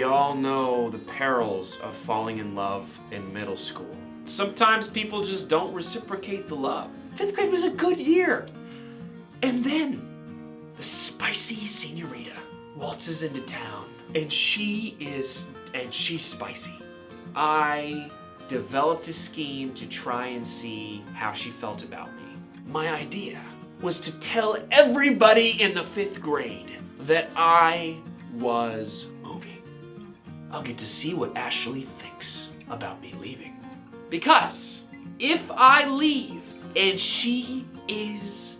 We all know the perils of falling in love in middle school. Sometimes people just don't reciprocate the love. 5th grade was a good year. And then the spicy senorita waltzes into town, and she's spicy. I developed a scheme to try and see how she felt about me. My idea was to tell everybody in the 5th grade that I was moving. I'll get to see what Ashley thinks about me leaving. Because if I leave and she is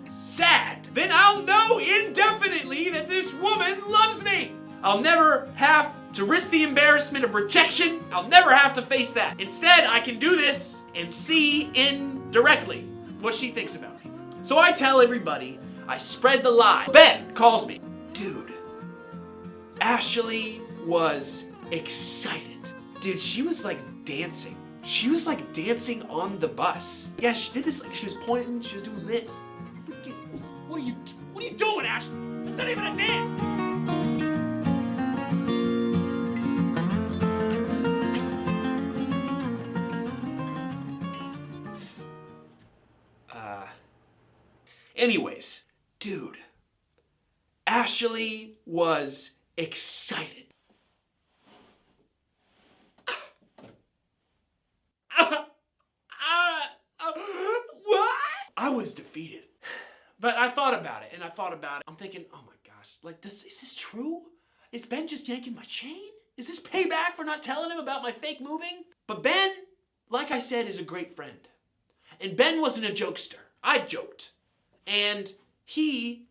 sad, then I'll know indefinitely that this woman loves me. I'll never have to risk the embarrassment of rejection. I'll never have to face that. Instead, I can do this and see indirectly what she thinks about me. So I tell everybody, I spread the lie. Ben calls me. Dude, Ashley was excited. Dude, she was like dancing. She was like dancing on the bus. Yeah, she did this, like she was pointing, she was doing this. What are you doing, Ashley? That's not even a dance. Anyways, dude, Ashley was excited. What? I was defeated. But I thought about it, and I thought about it. I'm thinking, oh my gosh, like is this true? Is Ben just yanking my chain? Is this payback for not telling him about my fake moving? But Ben, like I said, is a great friend. And Ben wasn't a jokester. I joked. And he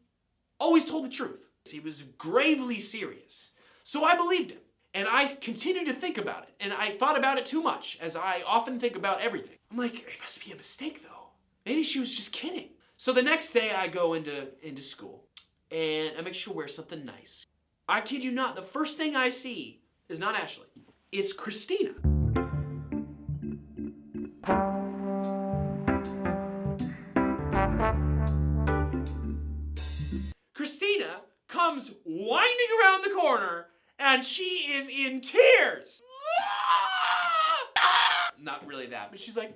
always told the truth. He was gravely serious. So I believed him. And I continued to think about it. And I thought about it too much, as I often think about everything. I'm like, it must be a mistake though. Maybe she was just kidding. So the next day I go into school and I make sure to wear something nice. I kid you not, the first thing I see is not Ashley. It's Christina. Christina comes winding around the corner and she is in tears. Not really that, but she's like,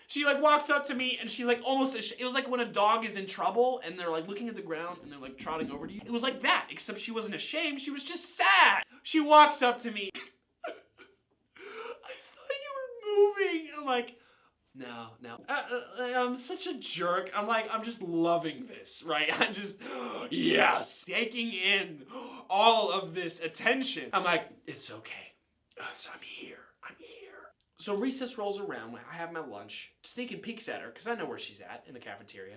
she like walks up to me and she's like almost, it was like when a dog is in trouble and they're like looking at the ground and they're like trotting over to you. It was like that, except she wasn't ashamed, she was just sad. She walks up to me. I thought you were moving. I'm like, no. I'm such a jerk. I'm like, I'm just loving this, right? I'm just, yes, taking in all of this attention. I'm like, it's okay. So I'm here. So recess rolls around, I have my lunch, sneaking peeks at her, because I know where she's at in the cafeteria.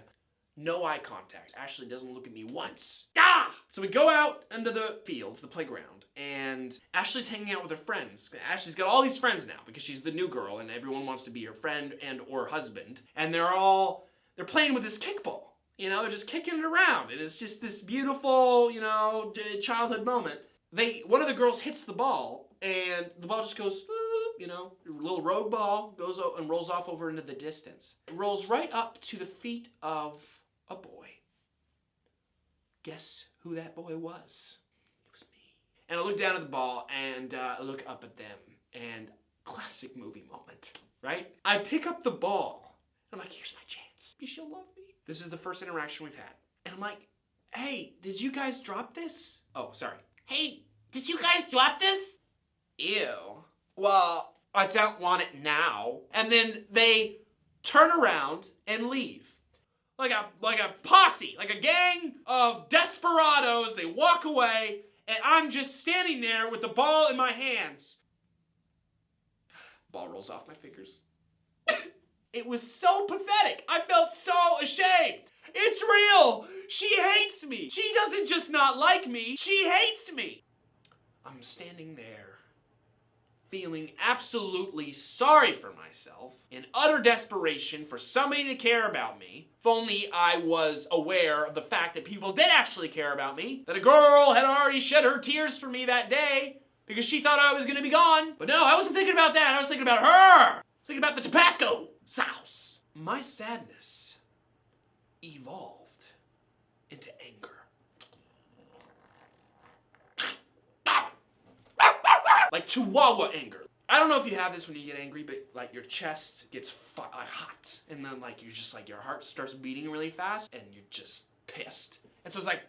No eye contact. Ashley doesn't look at me once. Ah! So we go out into the fields, the playground, and Ashley's hanging out with her friends. Ashley's got all these friends now, because she's the new girl, and everyone wants to be her friend and or husband. And they're playing with this kickball. You know, they're just kicking it around. And it's just this beautiful, you know, childhood moment. One of the girls hits the ball, and the ball just goes, you know, a little rogue ball goes and rolls off over into the distance. It rolls right up to the feet of a boy. Guess who that boy was? It was me. And I look down at the ball and I look up at them, and classic movie moment, right? I pick up the ball. I'm like, here's my chance. Maybe she'll love me. This is the first interaction we've had. And I'm like, hey, did you guys drop this? Oh, sorry. Hey, did you guys drop this? Ew. Well, I don't want it now. And then they turn around and leave. Like a posse, like a gang of desperados. They walk away, and I'm just standing there with the ball in my hands. Ball rolls off my fingers. It was so pathetic. I felt so ashamed. It's real. She hates me. She doesn't just not like me. She hates me. I'm standing there, feeling absolutely sorry for myself, in utter desperation for somebody to care about me. If only I was aware of the fact that people did actually care about me, that a girl had already shed her tears for me that day because she thought I was gonna be gone. But no, I wasn't thinking about that. I was thinking about her. I was thinking about the Tabasco sauce. My sadness evolved into anger. Like Chihuahua anger. I don't know if you have this when you get angry, but like your chest gets like hot, and then like you're just like your heart starts beating really fast, and you're just pissed. And so it's like,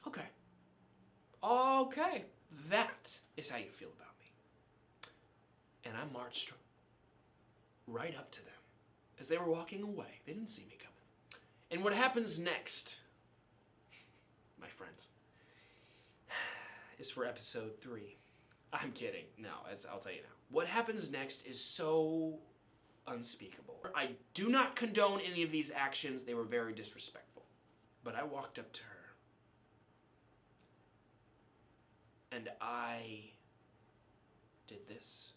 okay, that is how you feel about me. And I marched right up to them as they were walking away. They didn't see me coming. And what happens next, my friends, is for episode 3. I'm kidding. No, I'll tell you now. What happens next is so unspeakable. I do not condone any of these actions. They were very disrespectful. But I walked up to her, and I did this.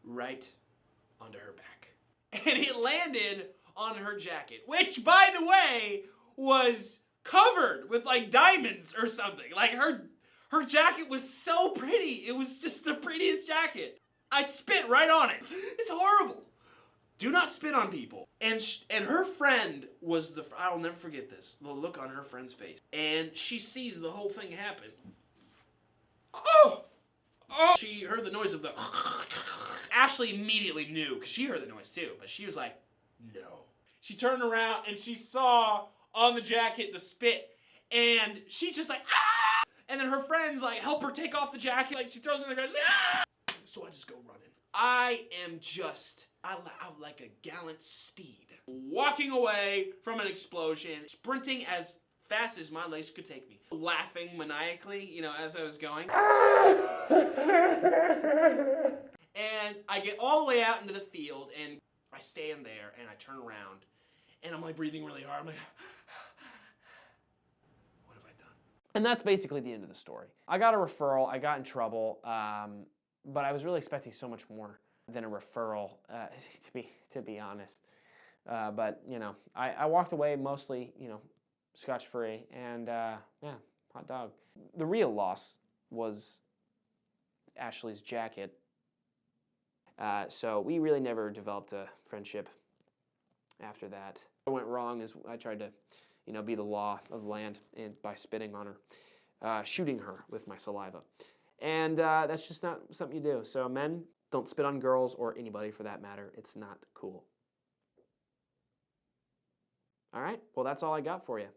Right onto her back. And it landed on her jacket, which, by the way, was covered with like diamonds or something. Like her jacket was so pretty. It was just the prettiest jacket. I spit right on it. It's horrible. Do not spit on people. And her friend was I'll never forget this, the look on her friend's face. And she sees the whole thing happen. Oh! She heard the noise of the Ashley immediately knew, because she heard the noise too, but she was like, no. She turned around and she saw on the jacket the spit, and she just like, ah! And then her friends like help her take off the jacket, like she throws it in the ground, like, ah! So I just go running. I'm like a gallant steed, walking away from an explosion, sprinting as fast as my legs could take me, laughing maniacally, as I was going. And I get all the way out into the field, and I stand there, and I turn around, and I'm like breathing really hard. I'm like, what have I done? And that's basically the end of the story. I got a referral, I got in trouble, but I was really expecting so much more than a referral, to be honest. But, I walked away mostly, scotch-free, and yeah, hot dog. The real loss was Ashley's jacket. So we really never developed a friendship after that. What went wrong is I tried to, be the law of the land and by spitting on her, shooting her with my saliva. And that's just not something you do. So men, don't spit on girls or anybody for that matter. It's not cool. All right, well, that's all I got for you.